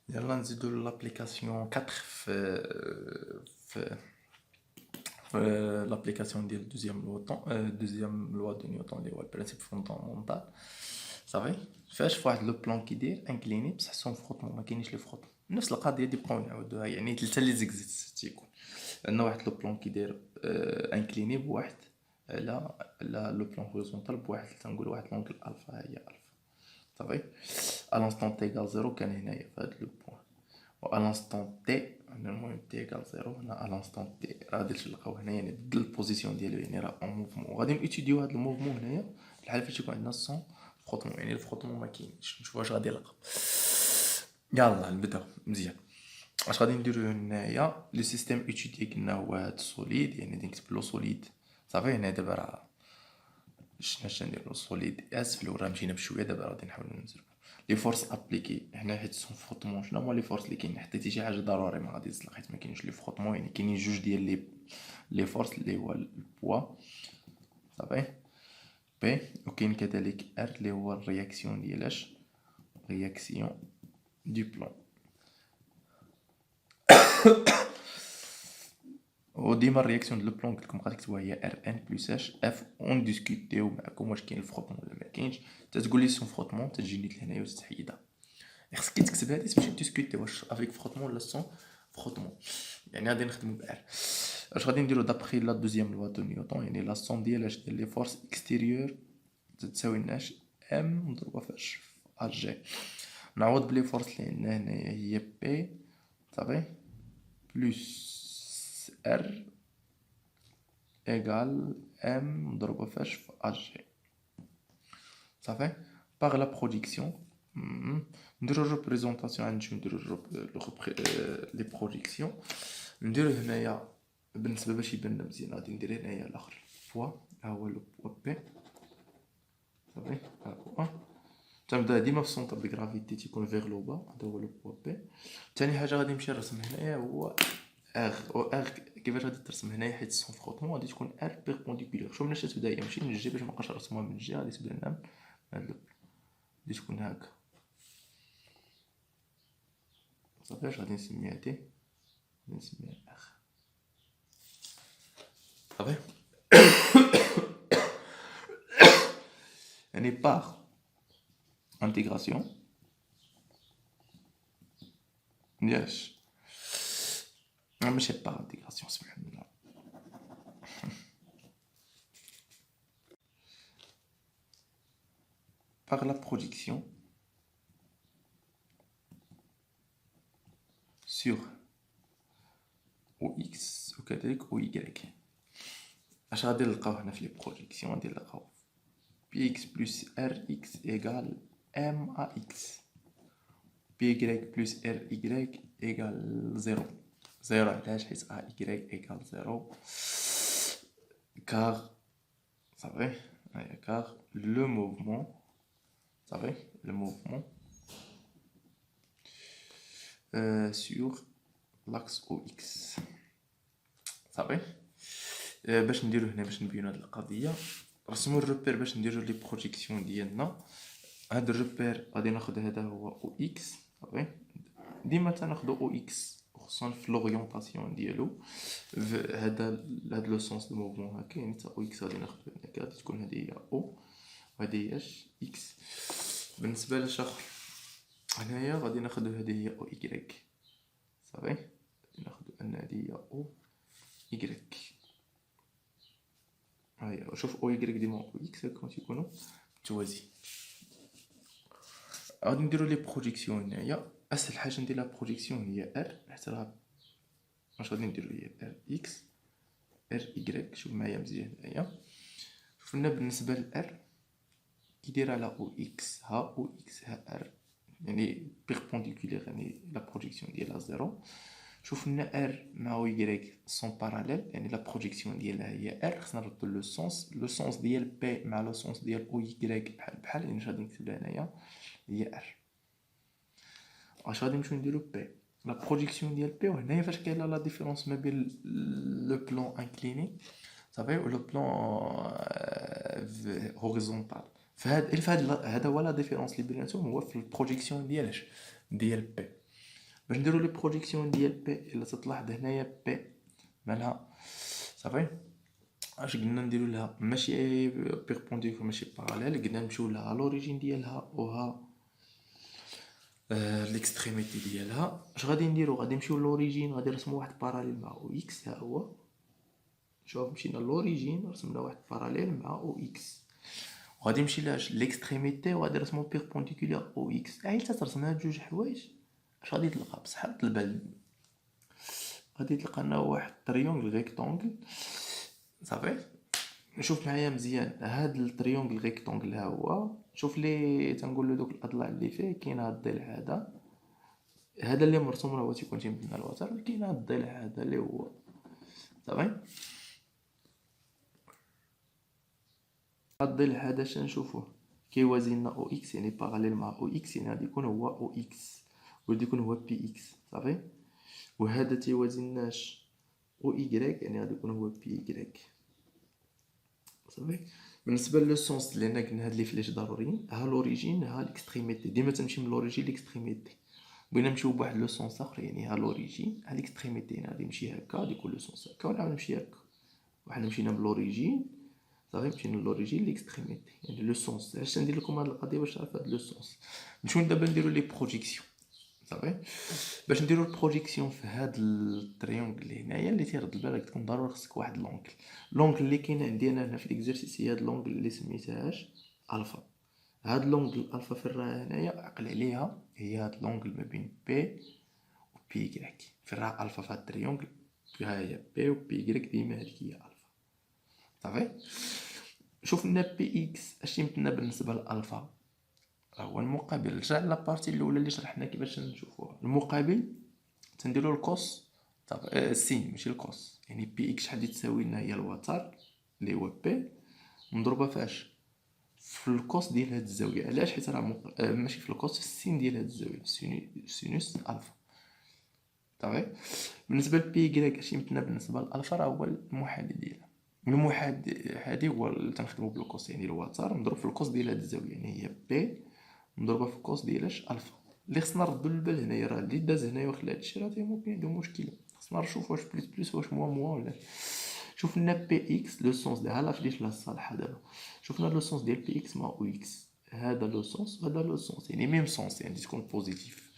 يلا نزيدو لابليكاسيون 4 في l'application ديال deuxième loi de Newton اللي هو البرانسيب فوندامونتال. صافي فاش فواحد لو بلان كيدير انكليني بصح سون فروتمون ما كاينش لي فروتمون نفس القضيه دي بقاو نعاودوها يعني ثلاثه لي زيكزيست تيكون عندنا واحد لو بلان كيدير انكليني بواحد على لو بلان هوريزونتال بواحد تنقول واحد لونغل الفا هي الفا. صافي الانستون تي ايكال زيرو كان هنايا في هاد لو بوين و الانستون تي المهم تي ايكال زيرو هنا الانستون تي غادي تلقاو هنا يعني ضد البوزيسيون ديالو يعني راه اون موفمون وغادي نيتيديو هاد الموفمون هنايا بحال فاش يكون عندنا سون فروتمون يعني الفروتمون ما كاينش نشوف واش غادي نلقى. يلا نبداو مزيان. اش غادي نديرو هنايا لو سيستيم ايتيدي قلنا هو هاد سوليد يعني نكتب له سوليد. صافي هنا دابا راه شنو نديرو سوليد اسفل وراه مشينا بشويه دابا غادي نحاولو نزربو لي فورس ابليكي هنا حيت سون فروتمون شنو هما لي فورس اللي كاين حطيتي شي حاجه ضروري ما غادي تطلق حيت ما كاينش لي فروتمون يعني كاينين جوج ديال لي فورس اللي هو البوا. صافي بي وكاين كذلك ار اللي هو الرياكسيون ديالاش رياكسيون دو بلان وديما الرياكسيون دو بلان قلتلكم غادي تكتبوها هي ار ان بلس اش اف اون ديسكوتيو معكم واش كاين الفروتمون ولا ما كاينش تتقول لي سون فروتمون تجي نيت لهنايا وتحيدها خصك كي تكتب هادي تمشي ديسكوتي واش افيك فروتمون ولا سون فروتمون يعني غادي نخدمو بار اش غادي نديرو دابخي لا دوزيام لوا دو نيوتن يعني لا سون ديال اش ديال لي فورس اكستيريور تساوي لناش ام مضروبه في اش في جي نعوض بلي فورس اللي عندنا هنايا هي بي صافي بلس ار ايغال ام مضروبه في اش في جي صافي باغ لا برودكسيون نديرو ريبريزونطاسيون نمشيو نديرو لي بروجيكسيون نديرو هنايا بالنسبه باش يبان لنا مزيان غادي ندير هنايا الاخر فوا ها هو لو بوا بي صافي ها هو تنبدا ديما في السونتر دو غرافيتي تيكون فيغ لو با هذا هو لو بوا بي. ثاني حاجه غادي نمشي نرسم هنايا هو ار و ار كيفاش غادي ترسم هنايا حيت سون فروتمون غادي تكون ار بيربونديكولير شوف مناش تبدا هي ماشي من الجي باش مابقاش نرسموها من الجي غادي تبدا لنا هاد غادي تكون هكا صافي اش غادي نسميها تي غادي نسميها اخ صافي يعني باغ انتيغراسيون دياش ماشي باغ انتيغراسيون سمحوا par la projection sur OX وكذلك OY اش غادي نلقاو هنا في لي بروجيكسيون غادي نلقاو px plus rx égale max py plus ry égale 0 0 علاش حيت ay égale 0 car صافي هيا car le mouvement صافي le mouvement sur l'axe OX صافي باش نديرو هنا باش نبينو هاد القضيه رسمو الروبير باش نديرو لي بروجيكسيون ديالنا. هاد الروبير غادي ناخد هذا هو او اكس صافي ديما تناخدو او اكس خصوصا في لورينطاسيون ديالو هاد لو سونس دو موفمون هكا يعني تا او اكس غادي ناخدو هكا غادي تكون هادي هي او وهادي هي اكس. بالنسبه للشخص هنايا غادي ناخدو هادي هي او ايكغيك صافي غادي ناخدو ان هادي هي او ايكغيك هيا شوف او ايكغيك ديما او اكس كون تيكونوا متوازي. غادي نديرو لي بروجيكسيون هنايا اسهل حاجه ندير لها بروجيكسيون هي ار حتى راه واش غادي نديرو هي ار اكس ار ايكغيك شوف معايا مزيان هنايا شوفنا بالنسبه للار كيدير على او اكس ها او اكس ها ار يعني بيربونديكولير يعني لا بروجيكسيون ديالها زيرو. شوف لنا ار مع او ايكغيك سون باراليل يعني لا بروجيكسيون ديالها هي ار خصنا نردو لو سونس ديال بي مع لو سونس ديال او ايكغيك بحال يعني غادي نكتب لها هنايا هي ار. واش غادي نمشيو نديرو بي لا بروجيكسيون ديال بي وهنايا فاش كاينه لا ديفيرونس ما بين لو بلان انكليني صافي و لو بلان هوريزونتال فهاد هذا هو لا ديفيرونس اللي بيناتهم هو في البروجيكسيون ديال بي باش نديرو لي بروجيكسيون ديال بي الا تلاحظ هنايا بي مالها صافي. اش قلنا نديرو لها ماشي بيربونديكول ماشي باراليل، قلنا نمشيو لها لوريجين ديالها وها ليكستريميتي ديالها. اش غادي نديرو؟ غادي نمشيو لوريجين، غادي نرسمو واحد باراليل مع او اكس. ها هو شوف مشينا لوريجين رسمنا واحد باراليل مع او اكس، وغادي نمشي لاش ليكستريميتي وغادي نرسمو بيربونديكولار او اكس. اي حتى ترسم هاد جوج حوايج اش غادي تلقى؟ بصح البال غادي تلقى لنا واحد تريونغل ريكتونغل صافي. شوف معايا مزيان هاد التريونغل ريكتونغل ها هو، شوف لي تنقول له دوك الاضلاع اللي فيه كاين هاد الضلع هذا اللي مرسوم راه هو تيكون تيمدنا الوتر، كاين هاد الضلع هذا اللي هو صافي. هاد الضلع هذا شنشوفوه كيوازي لنا او اكس يعني باراليل مع او اكس، يعني غادي يكون هو او اكس وغادي يكون هو بي اكس صافي. وهذا تيوازي لناش او ايغريك يعني غادي يكون هو بي ايغريك صافي. بالنسبه لو سونس لان قلنا هاد لي فلاش ضروريين، ها لوريجين ها ليكستريميتي، ديما تمشي من لوريجين ليكستريميتي. بغينا نمشيو بواحد لو سونس اخر يعني ها لوريجين ها ليكستريميتي، يعني غادي نمشي هكا غادي يكون لو سونس هكا ونعاود نمشي هكا. واحد مشينا من لوريجين صافي مشينا من لوريجين ليكستريميتي يعني لو سونس. علاش ندير لكم هاد القضيه باش تعرف هاد لو سونس. نمشيو دابا نديرو لي بروجيكسيون صافي. باش نديرو البروجيكسيون في هاد التريونغل اللي هنايا اللي تيرد البال تكون ضروري خصك واحد لونغل اللي كاين عندي انا هنا في الاكزرسيس هي هاد لونغل اللي سميتهاش الفا. هاد لونغل الفا في الراه هنايا عقل عليها هي هاد لونغل ما بين بي و بي ايكغيك في الراه الفا في هاد التريونغل. ها هي بي و بي ايكغيك ديما هاديك هي الفا صافي. شوف لنا بي اكس اش يمكننا بالنسبه للالفا، هو المقابل. رجع لابارتي الاولى اللي شرحنا كيفاش نشوفوها. المقابل تنديرو الكوس طبعا السين ماشي الكوس، يعني بي اكس شحال تساوي لنا هي الوتر اللي هو بي مضروبه فاش في الكوس ديال هاد الزاويه. علاش؟ حيت راه ماشي في الكوس، في السين ديال هاد الزاويه سينوس الفا صافي. بالنسبه لبي ايكغيك اش يمكننا بالنسبه للالفا راه هو المحاذي ديالها. المحاذ هادي هو اللي تنخدمو بالكوس، يعني الوتر مضروب في الكوس ديال هاد الزاويه يعني هي بي مضروبه في الكوس ديالاش الفا. اللي خصنا نردو البال هنايا راه اللي داز هنايا وخلى هادشي راه ممكن عنده مشكل. خصنا نشوف واش بليس بليس واش موا ولا. شوف لنا بي اكس لو سونس ديال ها فديش لا صالحه دابا. شوفنا لو سونس ديال بي اكس مع او اكس، هذا لو سونس وهذا لو سونس يعني ميم سونس يعني تكون بوزيتيف.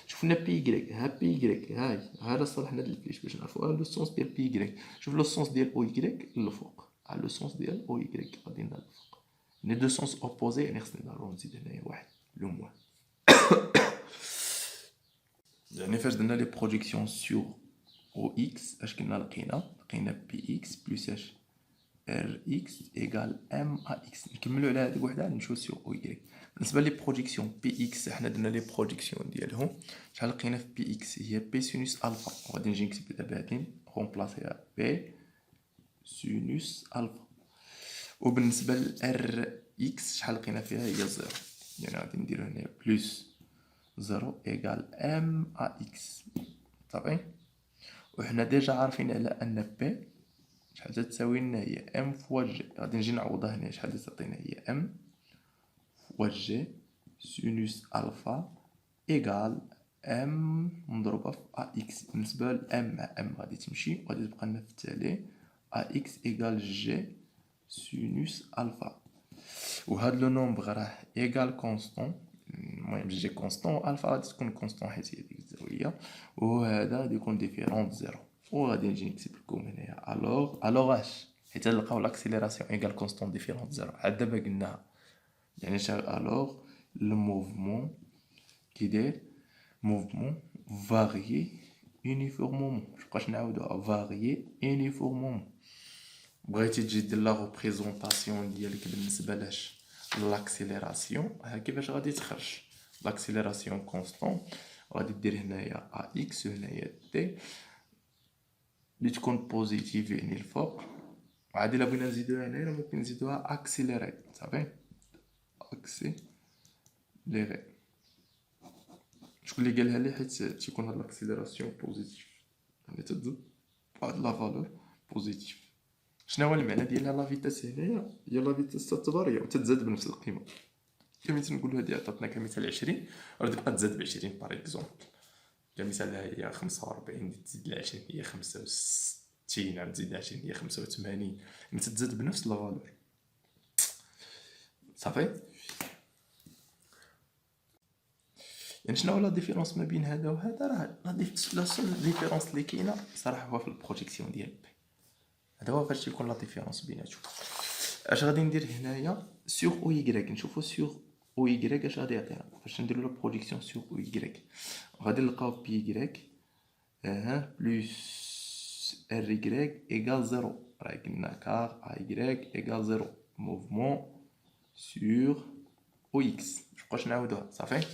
شوفنا بي ايكغيك ها بي ايكغيك هاي هذا صالحنا للفليش باش نعرفوا لو سونس ديال بي ايكغيك. شوف لو سونس ديال او ايكغيك للفوق، ها لو سونس ديال او ايكغيك غادي للفوق. لي دو سونس اوبوزي يعني خصني ضروري نزيد هنايا واحد لو موان. يعني فاش درنا لي بروجيكسيون سور او اكس اش كنا لقينا بي اكس بلس اش ار اكس ايكال ام ا اكس. نكملوا على هذيك وحده نمشيو سور او اي. بالنسبه لي بروجيكسيون بي اكس حنا درنا لي بروجيكسيون ديالهم. شحال لقينا في بي اكس؟ هي بي سينوس الفا، وغادي نجي نكتب دابا هادي رومبلاسيها بي سينوس الفا. وبالنسبه لار اكس شحال لقينا فيها؟ هي زيرو، يعني غادي نديرو هنا بلس زيرو ايكال ام ا اكس صافي. وحنا ديجا عارفين على ان بي شحال تساوي لنا هي ام فوا جي. غادي نجي نعوضها هنا شحال تعطينا هي ام فوا جي سينوس الفا ايكال ام مضروبه في ا اكس. بالنسبه لام مع ام غادي تمشي وغادي تبقى لنا في التالي ا اكس ايكال جي سينوس الفا. وهاد لو نومبر راه ايكال كونستون، المهم جي كونستون الفا غادي تكون كونستون حيت هي ديك الزاويه، وهذا غادي يكون ديفيرون زيرو. وغادي نجي نكتب لكم هنايا الوغ اش حيت نلقاو لاكسيليراسيون ايكال كونستون ديفيرون زيرو عاد دابا قلناها. يعني الوغ لو موفمون كيداير موفمون فاريي يونيفورمومون. مابقاش نعاودوها فاريي يونيفورمومون. بغيتي تجي دير لا ريبريزونطاسيون ديالك بالنسبه لاش لاكسيليراسيون، ها كيفاش غادي تخرج لاكسيليراسيون كونستون. غادي دير هنايا ا اكس وهنايا تي اللي تكون بوزيتيف يعني الفوق. عادي الا بغينا نزيدوها هنايا ممكن نزيدوها اكسيليري صافي اكسيليري. شكون اللي قالها لي؟ حيت تيكون هاد لاكسيليراسيون بوزيتيف يعني تزيد واحد لا فالور بوزيتيف. شنو هو المعنى ديالها؟ لا فيتاس هنايا هي لا فيتاس تتباريا وتتزاد بنفس القيمه. كما تنقولوا هادي عطاتنا كمثال 20 غادي تبقى تزاد ب 20 باغ اكزومبل كمثال هي 45 تزيد ل20 هي 65 عاد تزيد ل20 هي 85 يعني تتزاد بنفس الفالور صافي. يعني شنو هو لا ديفيرونس ما بين هذا وهذا؟ راه لا سول ديفيرونس اللي كاينه صراحه هو في البروجيكسيون ديال بي. هذا هو فاش يكون لا ديفيرونس بيناتهم. اش غادي ندير هنايا سور او يغريك نشوفو سور او يغريك اش غادي يعطينا فاش نديرو لا بروجيكسيون سور او يغريك. غادي نلقاو بي يغريك بلس ار يغريك ايكال زيرو. راه قلنا كار ا يغريك ايكال زيرو موفمون سور او اكس مبقاوش نعاودوها صافي.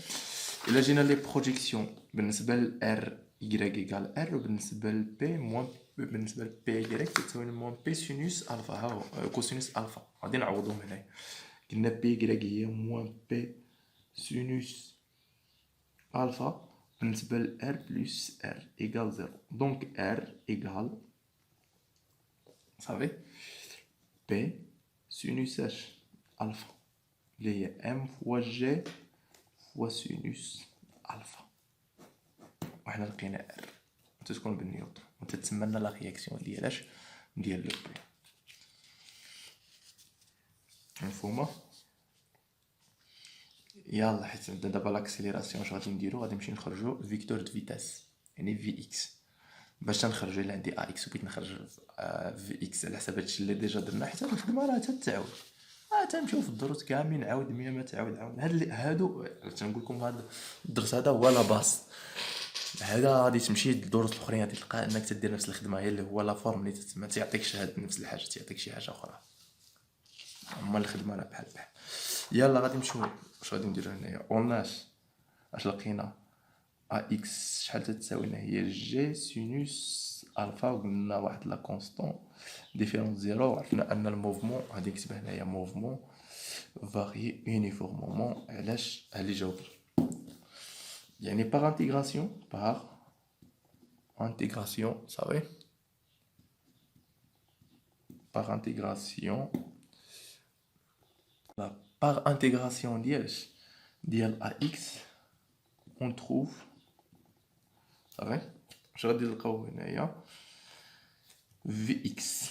الا جينا لي بروجيكسيون بالنسبه ل ار يغريك ايكال ار وبالنسبه ل بي موان بالنسبه ل بي يغريك تساوي موان بي سينوس الفا. ها هو كوسينوس الفا غادي نعوضهم هنايا. قلنا بي يغريك هي موان بي سينوس الفا بالنسبه ل ار بلس ار ايكال زيرو. دونك ار ايكال صافي بي سينوس اش الفا اللي هي ام فوا جي فوا سينوس الفا وحنا لقينا ار تتكون بالنيوتن وتتسمى لنا لا رياكسيون ديال اش ديال لو بي. مفهومه؟ يلا حيت نبدا دابا لاكسيليراسيون اش غادي نديرو غادي نمشي نخرجو فيكتور دو فيتاس يعني في اكس باش تنخرجو الا عندي ا اكس وبغيت نخرج في اكس على حساب هادشي اللي ديجا درنا حتى الخدمه راه تتعاود تنمشيو في الدروس كاملين عاود 100 ما تعاود هادو تنقول لكم هذا الدرس هذا هو لا باس. هذا غادي تمشي للدروس الاخرين غادي تلقى انك تدير نفس الخدمه هي اللي هو لا فورم اللي ما تيعطيكش هاد نفس الحاجه تيعطيك شي حاجه اخرى. اما الخدمه راه بحال بحال. يلا غادي نمشيو واش غادي نديرو هنايا اوناش اش لقينا ا اكس شحال تتساوي لنا هي جي سينوس الفا وقلنا واحد لا كونستون ديفيرونس زيرو. عرفنا ان الموفمون غادي نكتب هنايا موفمون فاري يونيفورمومون. علاش اللي جاوب يعني باغ انتيغراسيون صافي باغ انتيغراسيون لا باغ انتيغراسيون ديال ا اكس اون تروف صافي واش غادي نلقاو هنايا في اكس.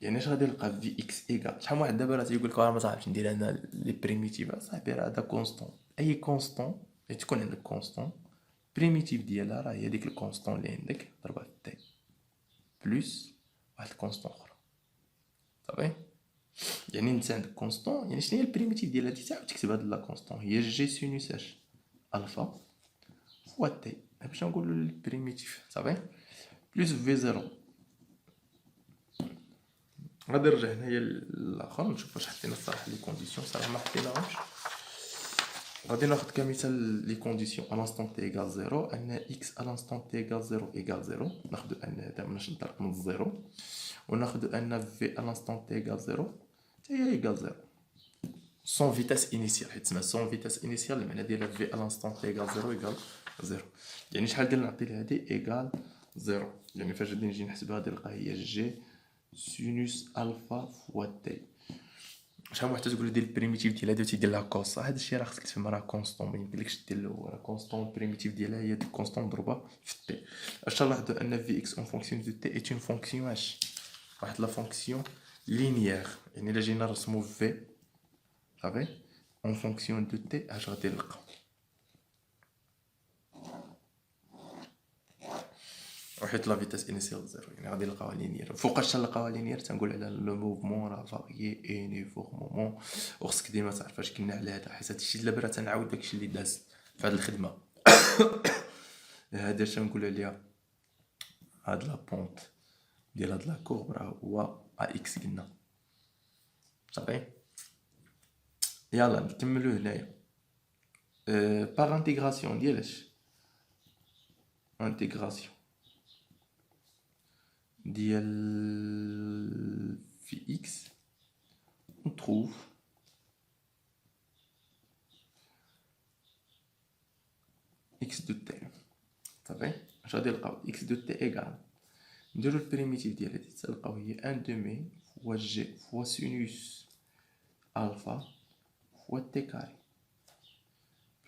يعني اش غادي نلقى في اكس ايكال شحال واحد دابا راه تيقول لك راه ما صاحبش ندير انا لي بريميتيف صاحبي راه هذا كونستون. اي كونستون اللي تكون عندك كونستون بريميتيف ديالها راه هي ديك الكونستون اللي عندك ضربها في تي بلس واحد الكونستون اخرى صافي. يعني انت عندك كونستون يعني شنو هي البريميتيف ديال هادي تعاود تكتب هاد لا كونستون هي جي سينوس اش الفا فوا تي باش نقولوا البريميتيف صافي بلس في زيرو. غادي نرجع هنايا للاخر نشوف واش حطينا الصراحه لي كونديسيون صراحه ما حطيناهمش. غادي ناخذ كمثال لي كونديسيون ا لانستون تي ايكال زيرو ان اكس ا لانستون تي ايكال زيرو ايكال زيرو. ناخذ ان هذا باش نطلق من الزيرو وناخذ ان في ا لانستون تي ايكال زيرو حتى هي ايكال زيرو سون فيتاس انيسيال حيت تسمى سون فيتاس انيسيال المعنى ديالها في ا لانستون تي ايكال زيرو ايكال زيرو. يعني شحال ديال نعطي لهادي ايكال زيرو. يعني فاش غادي نجي نحسبها غادي نلقى هي جي سينوس الفا فوا تي. شحال واحد تقول دير البريميتيف ديال هادي تيدير لها كوس هذا الشيء راه خصك تفهم راه كونستون ما يمكنلكش دير له راه كونستون البريميتيف ديالها هي ديك كونستون مضروبه في تي. اش تلاحظوا ان في اكس اون فونكسيون دو تي ايت اون فونكسيون اش واحد لا فونكسيون لينيير. يعني الا جينا نرسمو في صافي اون فونكسيون دو تي اش غادي نلقاو وحيت لا فيتاس انيسيال زيرو يعني غادي نلقاوها لينيير. فوقاش تلقاوها لينيير تنقول على لو موفمون راه فاريي يونيفورمومون. وخصك ديما تعرف فاش كنا على هذا حيت هادشي دابا راه تنعاود داكشي اللي داز في هاد الخدمه. هذا تنقول عليها هاد لا بونط ديال هاد لا كورب راه هو ا اكس قلنا صافي. يلا نكملو هنايا باغ انتيغراسيون ديال اش انتيغراسيون ديال في اكس on trouve x de t صافي. اش غادي نلقاو x de t ايكال نديرو البريميتيف ديال هادي تلقاو هي 1 دومي فوا جي فوا سينوس الفا فوا تي كاري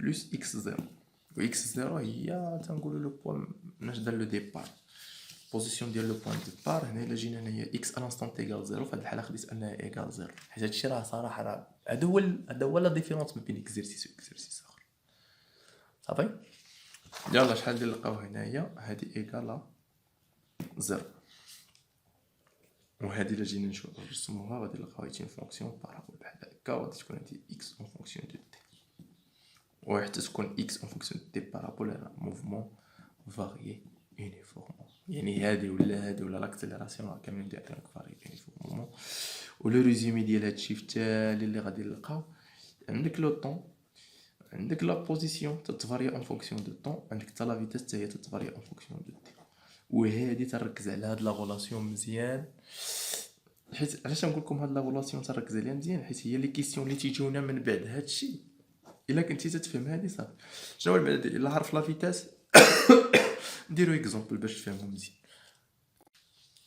بلس x زيرو. و اكس زيرو هي تنقولوا لو بوان مناش دار لو ديبار بوزيسيون ديال لو بوان ديبار. هنا الا جينا هنايا اكس الانستون ايكال زيرو، في هاد الحاله خديت انها ايكال زيرو، حيت هادشي راه صراحه راه هذا هو لا ديفيرونس ما بين اكزرسيس و اكزرسيس اخر. صافي يلا شحال ندير نلقاو هنايا هادي ايكال زيرو، وهادي الا جينا نرسموها غادي نلقاو هادي فونكسيون بارابول بحال هكا، وغادي تكون هادي اكس اون فونكسيون دو تي، وحتى تكون اكس اون فونكسيون دو تي بارابول على موفمون فاريي يونيفورمون. يعني هادي ولا لاكسيليراسيون راه كاملين ديالهم فاريي يونيفورمون. ولو ريزومي ديال هادشي في التالي اللي غادي نلقاو، عندك لو طون، عندك لا بوزيسيون تتفاريا اون فونكسيون دو طون، عندك حتى لا فيتاس حتى هي تتفاريا اون فونكسيون دو تي. وهادي تركز على هاد لا غولاسيون مزيان، حيت علاش نقول لكم هاد لا غولاسيون تركز عليها مزيان، حيت هي لي كيسيون اللي تيجيونا من بعد هادشي. الا كنتي تتفهم هادي صافي. شنو هو المعنى ديال الا عارف لا فيتاس نديرو اكزومبل باش تفهمو مزيان.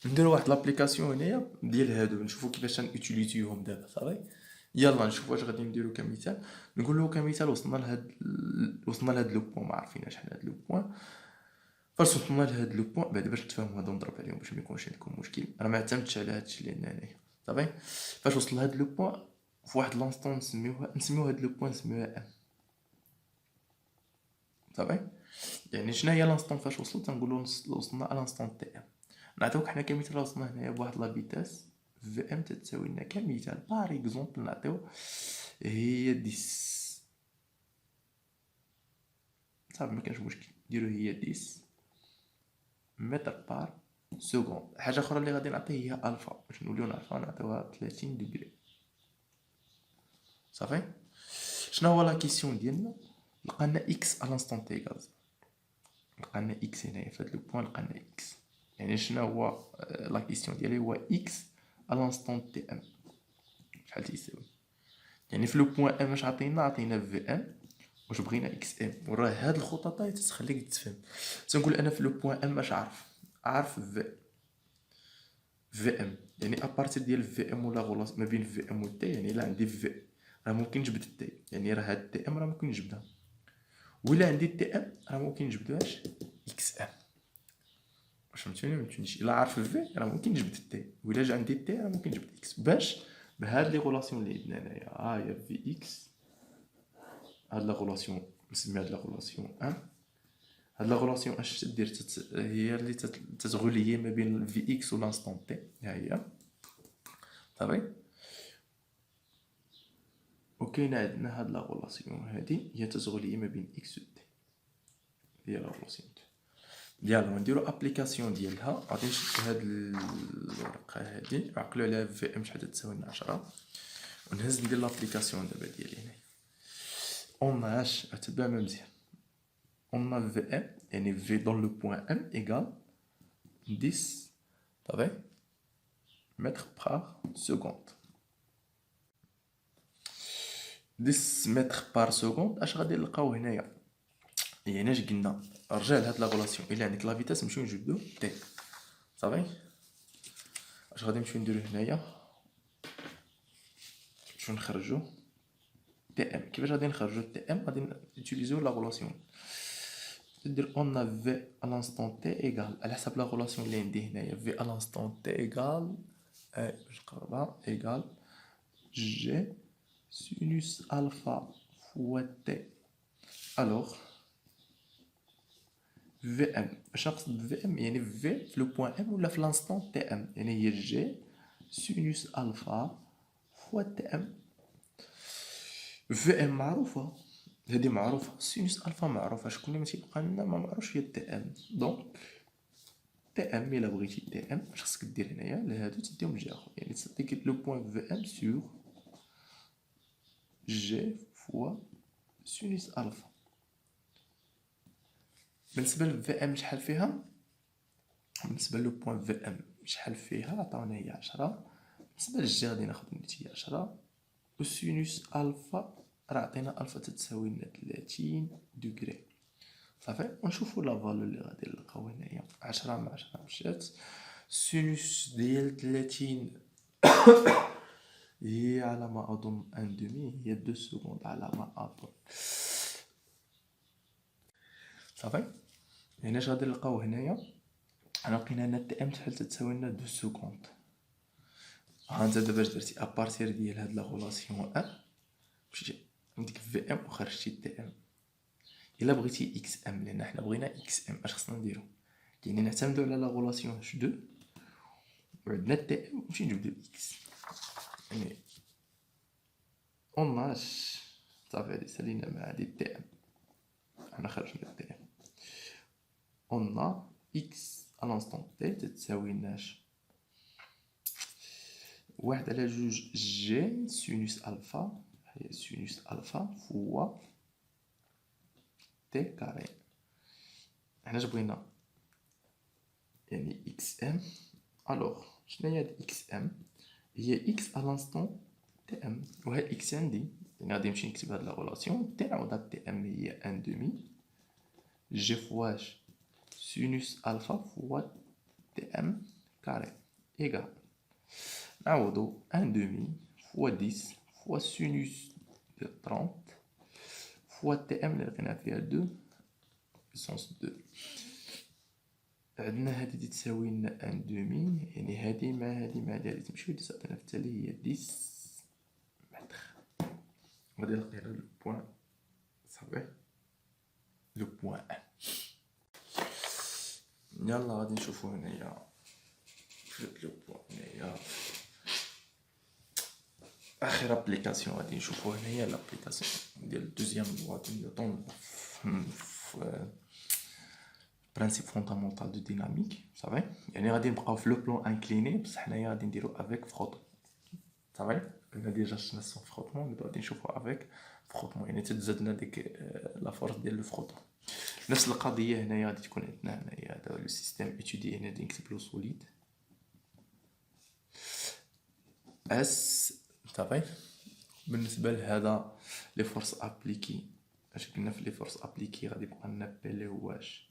نديرو واحد لابليكاسيون هنايا ديال هادو، نشوفو كيفاش غنوتيليزيوهم دابا. صافي يلا نشوفو واش غادي نديرو كمثال. نقولو كمثال وصلنا لهاد لو بوين، ما عارفين شحال هاد لو بوين. فاش وصلنا لهاد لو بوين بعد باش تفهموا هادو نضرب عليهم باش ما يكونش عندكم مشكل، انا ما اعتمدتش على هادشي اللي عندنا هنايا. صافي فاش وصل لهاد لو بوين في واحد لانستون نسميو هاد لو بوين نسميوها ام. صافي يعني شنو هي لانستون فاش وصلت تنقولوا وصلنا على لانستون تي ام. نعطيوك حنا كمثال وصلنا هنايا بواحد لا فيتاس في ام تتساوي لنا كمثال بار اكزومبل نعطيو هي 10. صافي ما كانش مشكل نديرو هي 10 متر بار سكوند. حاجه اخرى اللي غادي نعطيه هي الفا باش نوليو نعرفوها، نعطيوها 30 دوغري. صافي شنو هو لا كيسيون ديالنا؟ لقانا اكس على لانستون تي غاز، لقانا اكس هنايا في هاد لو بوين لقانا اكس. يعني شنو هو لا كيسيون ديالي؟ هو اكس على لانستون تي ام شحال تيساوي. يعني في لو بوين ام اش عطينا في ام، واش بغينا اكس ام. وراه هاد الخطط هاي تتخليك تفهم. تنقول انا في لو بوين ام اش عارف في ام، يعني ابارتير ديال في ام ولا غلاص ما بين في ام و تي. يعني الا عندي في راه ممكن نجبد تي، يعني راه هاد تي ام راه ممكن نجبدها. ولا عندي تي ام راه ممكن نجبدوهاش اكس ام. واش فهمتوني ما فهمتونيش؟ الا عارف في راه ممكن نجبد تي، ولا جا عندي تي راه ممكن نجبد اكس. باش بهاد لي غولاسيون اللي عندنا هنايا هي في اكس، هاد لا غولاسيون نسمي هاد لا غولاسيون ان. هاد لا غولاسيون اش تدير هي اللي تتغوليي ما بين في اكس و لانستون تي. ها هي صافي. وكاين عندنا هاد لا غولاسيون هادي هي تتغوليي ما بين اكس و تي، هي لا غولاسيون ديالها. نديرو ابليكاسيون ديالها. غادي نشد هاد الورقه هادي عقلوا عليها في ام شحال تساوي لنا 10، ونهز ندير لابليكاسيون دابا ديالي هنا. اون اش تبع مزيان. اون في ام يعني في دون لو بوين ام ايكال 10 صافي متر بار سكوند. 10 متر بار سكوند اش غادي نلقاو هنايا؟ يعني اش قلنا؟ رجع لهاد لا غولاسيون. الا عندك لا فيتاس نمشيو نجبدو تي. صافي اش غادي نمشيو نديرو هنايا؟ نمشيو نخرجو تي ام. كيفاش غادي نخرجو تي ام؟ غادي نوتيليزيو لا غولاسيون. تدير اون في ا لانستون تي ايكال على حسب لا غولاسيون اللي عندي هنايا في ا لانستون تي ايكال باش نقربها ايكال جي سينوس الفا فوا تي. الوغ في ام اش نقصد في ام؟ يعني في لو بوين ام ولا في لانستون تي ام، يعني هي جي سينوس الفا فوا تي ام. في ام معروفه، هادي معروفه. سينوس الفا معروفه. شكون اللي ما تيبقى لنا ما معروفش هي تي ام. دونك تي ام الا بغيتي تي ام اش خصك دير هنايا لهادو تديهم لجهه اخرى، يعني تعطيك لو بوين في ام سور جي فوا سينوس الفا. بالنسبه لفي ام شحال فيها؟ بالنسبه لو بوين في ام شحال فيها؟ عطاونا هي 10. بالنسبه للجي غادي ناخد النتيجه 10 وسينوس الفا راه عطينا الفا تتساوي لنا 30 دوغري. صافي ونشوفو لا فالو اللي غادي نلقاو هنايا. 10 مع 10 مشات. سينوس ديال 30 هي على ما اظن ان دومي، هي 2 سكوند على ما اظن. صافي. هنا اش غادي نلقاو هنايا؟ انا لقينا هنا تي ام شحال تتساوي لنا 250. ها انت دابا اش درتي ابارتير ديال هاد لا غولاسيون ا مشيتي عندك في ام وخرجتي تي ام. الا بغيتي اكس ام لان حنا بغينا اكس ام اش خصنا نديرو؟ يعني نعتمدو على لا غولاسيون اش دو وعندنا تي ام ونمشي نجبدو اكس. يعني اوناش صافي هادي سالينا مع هادي تي ام. حنا خرجنا التي ام. اون اكس à l'instant t تتساوي لناش 1/2 جي سينوس الفا هي سينوس الفا فوا تي كاري. حنا اش بغينا يعني اكس ام. الوغ شناهي هاد اكس ام؟ هي اكس à l'instant تي ام وهي اكس عندي. يعني غادي نمشي نكتب هاد لا غولاسيون تي نعوض هاد تي ام هي ان دومي جي فواش سينوس الفا فوا تي ام كاري ايكال نعوضو ان دومي فوا 10 فوا سينوس ديال 30 فوا تي ام اللي لقينا فيها 2 بويسونس 2. عندنا هادي تساوي لنا ان دومي يعني هادي مع هادي مع هادي تمشي ودي تعطينا في التالي هي 10 متر. غادي نلقى هنا لو بوان صافي لو بوان. يلا غادي نشوفو هنايا لو بوان هنايا اخر ابليكاسيون غادي نشوفو هنايا لابليكاسيون ديال دوزيام لوا دو نيوتن في برانسيب فوندامونتال دو ديناميك صافي. يعني غادي نبقاو في لو بلون انكليني بصح حنايا غادي نديرو افيك فروت صافي. قلنا ديجا شنو سون فروتمون دابا غادي نشوفو افيك فروتمون يعني تتزاد لنا ديك لا فورس ديال لو فروتمون. نفس القضيه هنايا غادي تكون عندنا هنايا هذا لو سيستيم ايتودي. هنا غادي نكتب له سوليد اس صافي. بالنسبه لهذا لي فورس ابليكي اش قلنا في لي فورس ابليكي غادي يبقى لنا بي اللي هواش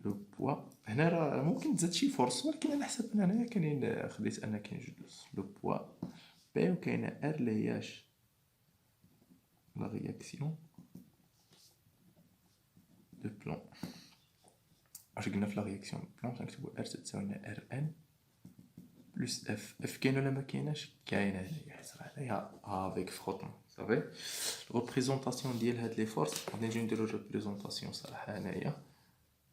لو بوا. هنا راه ممكن تزاد شي فورس ولكن على حسب ان هنايا كاينين خديت انا كاين جوج لو بوا بي وكاينه ار اللي هياش لا رياكسيون دو بلون. اش قلنا في لا رياكسيون بلون كنكتبو ار تساوي لنا ار ان بلس اف. اف كاين ولا ما كايناش؟ كاينه هنايا حيت هنايا افيك فروتمون صافي. ريبريزونطاسيون ديال هاد لي فورس غادي نجيو نديرو ريبريزونطاسيون صراحه هنايا.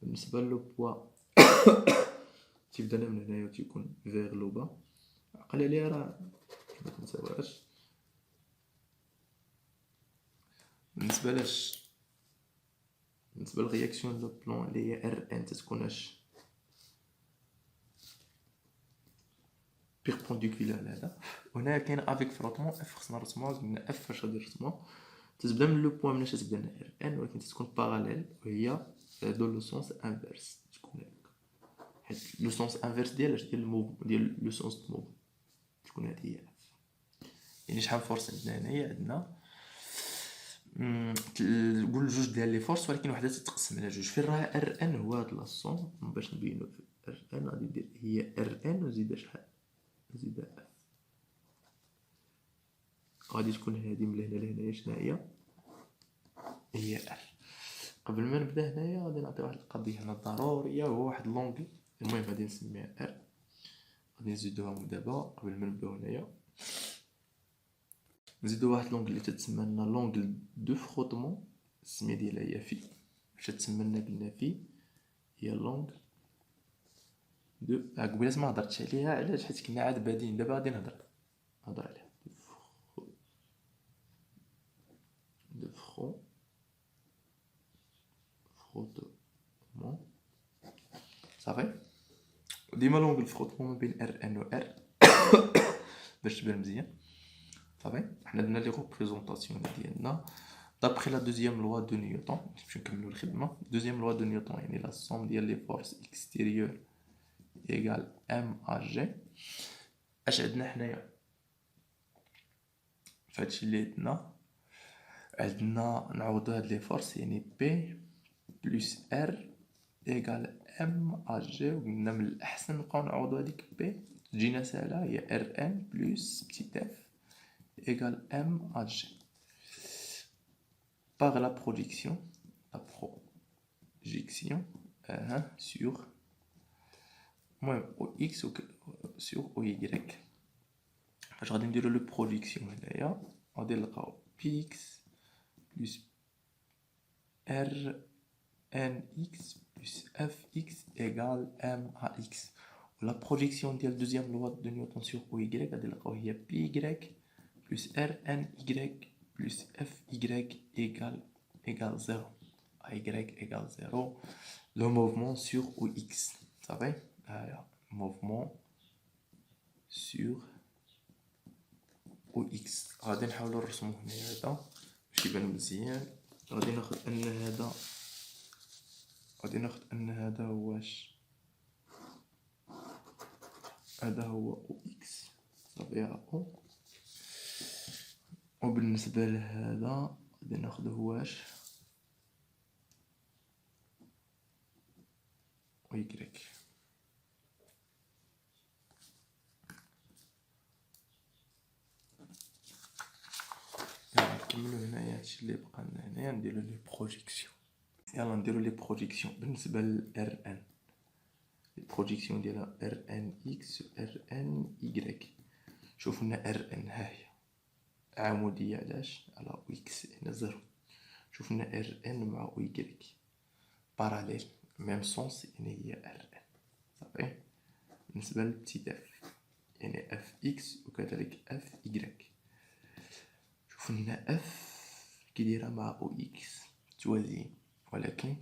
بالنسبه لو بوا تيبدا من هنايا وتيكون فيغ لو با. عقل عليها راه ما تنساوهاش. بالنسبه للرياكسيون دو بلون اللي هي ار ان تتكوناش بيربونديكولار لهذا. وهنا كاين افيك فروتمون اف خصنا نرسموها. قلنا اف فاش غادي نرسموها تتبدا من لو بوين مناش تبدا لنا ار ان ولكن تكون باراليل وهي دو لو سونس انفيرس تكون هكا. حيت لو سونس انفيرس ديال ديال لو سونس دو موف تكون هذه هي اف. يعني شحال فورس عندنا هنايا؟ عندنا نقول جوج ديال لي فورس ولكن وحده تتقسم على جوج. فين راه ار ان هو هاد لاصون باش نبينو ار ان غادي ندير هي ار ان وزيد شحال زيد اف. غادي تكون هادي من هنا لهنايا شناهي هي ار. قبل ما نبدا هنايا غادي نعطي واحد القضيه هنا ضروريه وهو واحد لونغل. المهم غادي نسميها ار. غادي نزيدوها دابا قبل ما نبداو هنايا. نزيدو واحد لونغل اللي تتسمى لنا لونغل دو فروتمون. السميه ديالها هي في باش تسمى لنا قلنا في هي لونغل دو. قبيلات ما هضرتش عليها علاش؟ حيت كنا عاد بادين دابا غادي نهضر عليها. دو فروتمون صافي. ديما لونغل فروتمون ما بين ار ان و ار باش تبان مزيان صافي. حنا درنا لي ريبريزونطاسيون ديالنا دابخي لا دوزيام لوا دو نيوتن. باش نكملو الخدمه. دوزيام لوا دو نيوتن يعني لا سوم ديال لي فورس اكستيريور ايغال ام ا جي. اش عندنا حنايا فهادشي اللي عندنا نعوضو هاد لي فورس يعني بي بلس ار ايغال ام ا جي. وقلنا من الاحسن نبقاو نعوضو هاديك بي تجينا ساهله هي ار ان بلس بتيت اف ايغال ام ا جي par la projection projection sur moins OX sur OY. فاش غادي نديرو لو بروجيكسيون هنايا غادي نلقاو PX plus RNX plus FX égale MAX. La projection de la deuxième loi de Newton sur OY غادي نلقاو هي PY plus RNY plus FY égale 0. AY égale 0. Le mouvement sur OX. Ça va? Mouvement sur OX. غادي نحاولو نرسمو هنايا هذا باش يبان مزيان. غادي ناخد ان هذا واش هذا هو OX. صافي او. وبالنسبة لهذا غادي ناخده واش Y. يلا نكملو هنايا هادشي اللي بقى لنا هنايا نديرو لي بروجيكسيون. يلا نديرو لي بروجيكسيون بالنسبة ل RN. لي بروجيكسيون ديال RNX و RNY. شوفو لنا RN ها هي عمودية علاش على X هنا 0. شوف لنا RN مع Y باراليل ميم سونس يعني هي RN. صافي بالنسبة لبتيت F يعني FX وكذلك FY. شوف لنا F كي دايرة مع OX توازي ولكن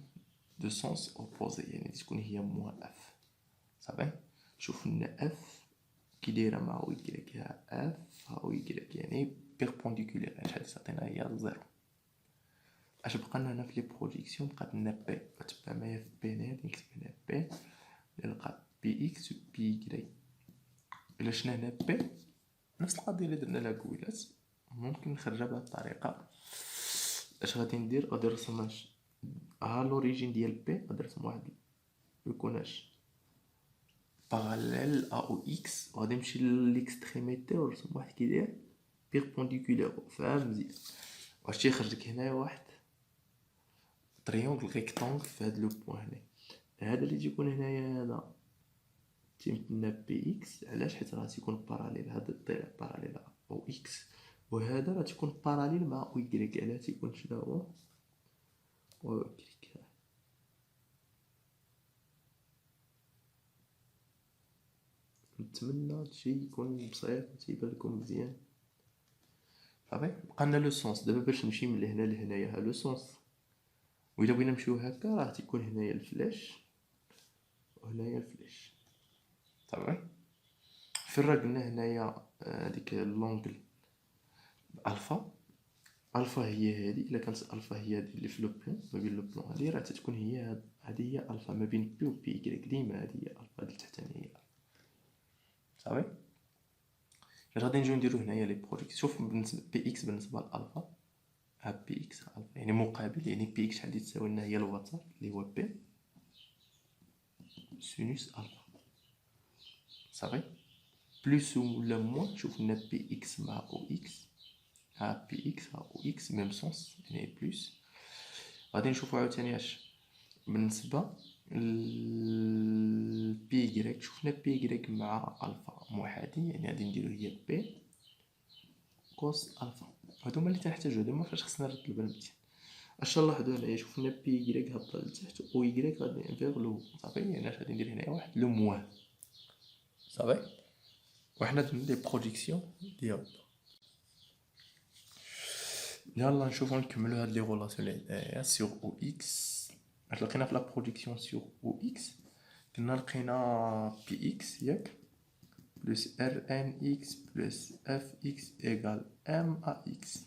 دو سونس اوبوزي يعني تكون هي موان F. صافي شوف لنا F كي دايرة مع Y ها F ها Y يعني بيربونديكولير اش هادي تعطينا هي 0. اش بقى لنا هنا في لي بروجيكسيون بقات لنا بي كتبع معايا في بي هنا غادي نكتب هنا بي نلقى بي اكس و بي واي. الا شنا هنا بي نفس القضيه اللي درنا لها قبيلات ممكن نخرجها بهذه الطريقه. اش غادي ندير غادي نرسم ها لوريجين ديال بي غادي نرسم واحد يكون باراليل ا او اكس وغادي نمشي للإكستريميتي ونرسم واحد كيداير بيربونديكولير. فاهم مزيان واش تيخرج لك هنايا واحد تريونغل ريكتانغل في هاد لو بوين هنا. هذا اللي تيكون هنايا هذا تيمثلنا بي اكس علاش حيت راه تيكون باراليل هذا الضلع باراليل او اكس وهذا راه تيكون باراليل مع او y. علاه تيكون شنو هو او y. نتمنى هادشي يكون بسيط وتيبان لكم مزيان. صافي بقى لنا لو سونس دابا باش نمشي من لهنا لهنايا ها لو سونس. وإلا بغينا نمشيو هكا راه تيكون هنايا الفلاش وهنايا الفلاش. صافي فين راه قلنا هنايا هذيك لونغل الفا. الفا هي هذه الا كانت الفا هي هذه اللي في لو بلون ما بين لو بلون هذه راه تتكون هي هذه هي الفا ما بين بي و بي y ديما هذه هي الفا هذه التحتانيه هي. صافي غادي نجيو نديرو هنايا لي بروجيكت. شوف بالنسبه بي اكس بالنسبه لالفا ها بي اكس الفا يعني مقابل يعني بي اكس شحال اللي تساوي لنا هي الوتر اللي هو بي سينوس الفا. صافي بلوس ولا موان شوف لنا بي اكس مع او اكس ها بي اكس ها او اكس ميم سونس يعني بلوس. غادي نشوفو عاوتاني اش بالنسبه بي y. شفنا بي y مع الفا محادي يعني غادي نديرو هي بي كوس الفا. هادو هما اللي تنحتاجو هادو فاش خصنا نرتب البال مزيان. اش نلاحظو هنايا شوفنا بي y هابطه لتحت او y غادي فيغ لو. صافي يعني اش غادي ندير هنايا واحد لو موان. صافي وحنا درنا لي بروجيكسيون ديالو. يلا نشوفو نكملو هاد لي غولاسيون هنايا سور او اكس. لقينا في لا بروجيكسيون سور او اكس كنا لقينا بي اكس ياك بلس ار ان اكس بلس اف اكس ايغال ام ا اكس.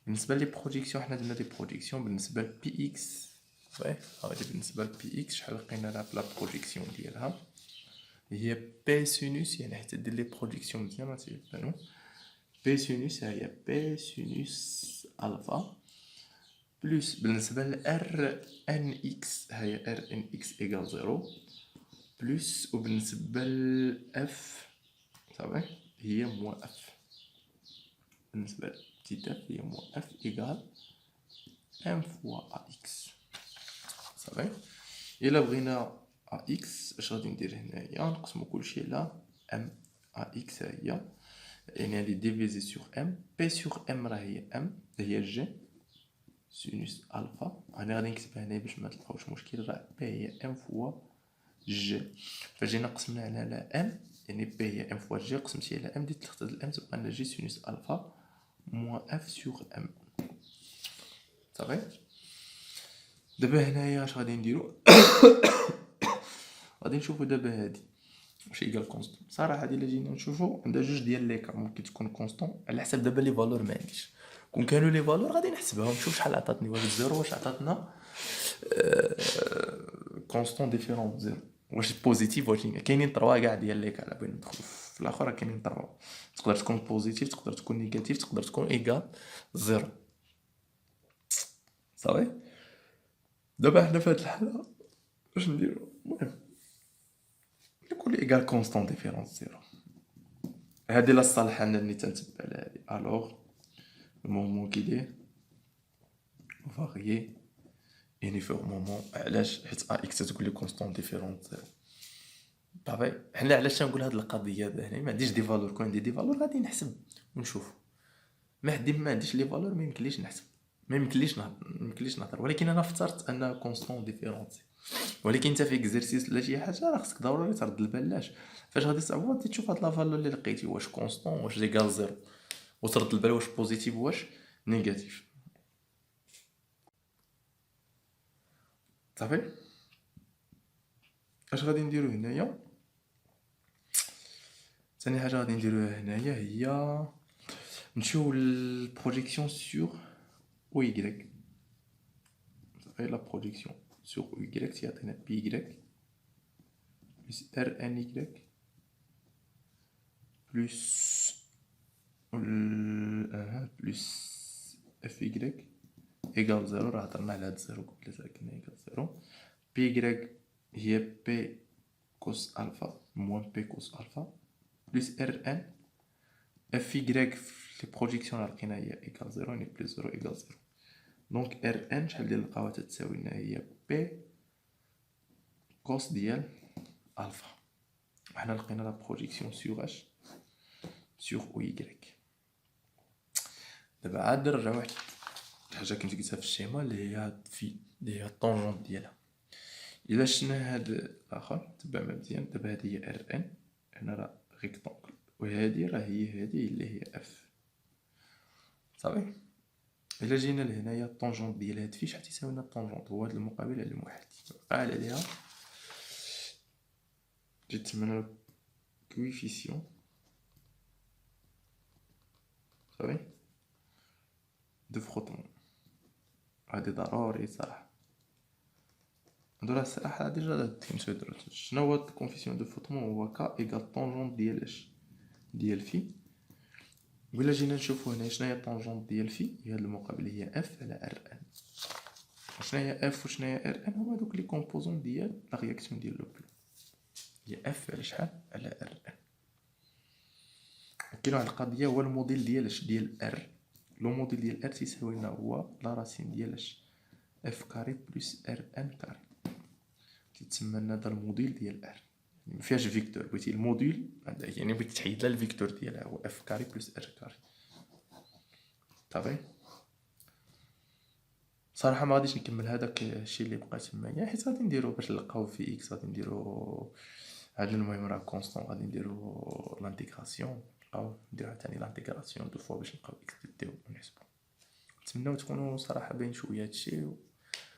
بالنسبه لي بروجيكسيون حنا درنا دي بروجيكسيون بالنسبه لبي اكس. صافي هادي بالنسبه لبي اكس شحال لقينا لها في لا بروجيكسيون ديالها هي بي سينوس يعني حتى دير لي بروجيكسيون مزيان تيبانو. بي سينوس هي بي سينوس الفا بلس بالنسبه ل ار ان اكس هي ار ان اكس ايغال 0 بلس وبالنسبه ل اف صافي هي موان اف. بالنسبه لتيتا هي موان اف ايغال ام فوا ا اكس. صافي. الا بغينا ا اكس اش غادي ندير هنايا، نقسمو كلشي على ام ا اكس هي، يعني غادي ديفيزي سور ام، بي سور ام راه هي ام هي جي سينوس الفا. انا غادي نكتبها هنا باش ما تلقاوش مشكل، راه بي هي ام فوا جي. فجينا قسمنا على ام، يعني بي هي ام فوا جي، قسمتي على ام ديت تختار الام تبقى لنا جي سينوس الفا موان اف سور ام. صافي. دابا هنايا اش غادي نديرو؟ غادي نشوفو دابا هادي واش ايكال كونستون. صراحه الا جينا نشوفو عندها جوج ديال لي كا، ممكن تكون كونستون على حسب دابا لي فالور ما عنديش. كون كانوا لي فالور غادي نحسبها ونشوف شحال عطاتني، واش زيرو واش عطاتنا كونستون ديفيرون زيرو، واش بوزيتيف واش كاينين 3 كاع ديال لي كا. على بغينا ندخلو في الاخر كاينين 3، تقدر تكون بوزيتيف تقدر تكون نيجاتيف تقدر تكون ايكال زيرو. صافي. دابا حنا في هاد الحاله واش نديرو؟ المهم نقول ايكال كونستون ديفيرونس زيرو. هادي لا صالحه انني تنتبع على هادي. الوغ المومون كيدير فاريي يونيفورمومون. علاش؟ حيت ا اكس تقول لي كونستون ديفيرونت زيرو. صافي. حنا علاش تنقول هاد القضيه هنا؟ ما عنديش دي فالور، كون عندي دي فالور غادي نحسب ونشوف. ما حدي ما عنديش لي فالور ما يمكنليش نحسب، ما يمكنليش نهضر. ولكن انا افترضت ان كونستون ديفيرونت. ولكن انت في اكزرسيس ولا شي حاجه راه خصك ضروري ترد البال. لاش؟ فاش غادي تصعبو غادي تشوف هاد لا فالور اللي لقيتي واش كونستون واش ايكال زيرو، وترد البال واش بوزيتيف واش نيجاتيف. صافي. اش غادي نديرو هنايا؟ ثاني حاجه غادي نديروها هنايا هي نمشيو البروجيكسيون سور او y. صافي. لا بروجيكسيون سور او y تيعطينا بي y بلس ار ان y بلس بلس اف y ايكال زيرو. راه هضرنا على هاد زيرو قبل ساكنه ايكال زيرو. بي y هي بي كوس الفا موان بي كوس الفا بلس ار ان اف y في لي بروجيكسيون لقينا هي ايكال زيرو، يعني بلس زيرو ايكال زيرو. دونك ار ان شحال ديال القاوه تتساوي لنا هي بي كوس ديال الفا. وحنا لقينا لا بروجيكسيون سور اش سور او y. دابا عاد نرجع واحد الحاجه كنت قلتها في الشيما اللي هي هاد في اللي هي الطونجونت ديالها. الا شفنا هاد الاخر تبع مزيان. دابا هادي هي ار ان، هنا راه ريكتونكل، وهادي راه هي هادي اللي هي اف. صافي. الا جينا لهنايا الطونجونت ديال هاد في شحال تيساوي لنا الطونجونت؟ هو هاد المقابل على المحيط. قال عليها جيت من الكويفيسيون. صافي. دو فروتمون هادي ضروري صراحه. هادو راه الصراحه ديجا فهمتو درت شنو هو الكونفيسيون دو فروتمون. هو كا ايكال طونجونت ديال اش ديال في. ولا جينا نشوفو هنا شناهي الطونجونت ديال في، هي هاد المقابل هي اف على ار ان. شناهي اف وشناهي ار ان؟ هما دوك لي كومبوزون ديال لا رياكسيون ديال لو بلو. هي اف على شحال؟ على ار ان. كاين واحد القضيه هو الموديل ديال اش ديال ار. لو موديل ديال ار تيساوي لنا هو لا راسين ديال اش اف كاري بلس ار ان كاري. تيتسمى لنا هذا الموديل ديال ار، ما فيهاش فيكتور. بغيتي الموديل يعني بغيتي تحيد لها الفيكتور ديالها هو اف كاري بلس ار كاري. صافي. صراحه ما غاديش نكمل هذاك الشيء اللي بقى تمايا، حيت غادي نديرو باش نلقاو في اكس غادي نديرو هذا. المهم راه كونستون غادي نديرو لانتيغراسيون، نبقاو نديرو ثاني لانتيغراسيون دو فوا باش نلقاو اكس ديو ونحسبو. نتمنىو تكونوا صراحه باين شويه هادشي.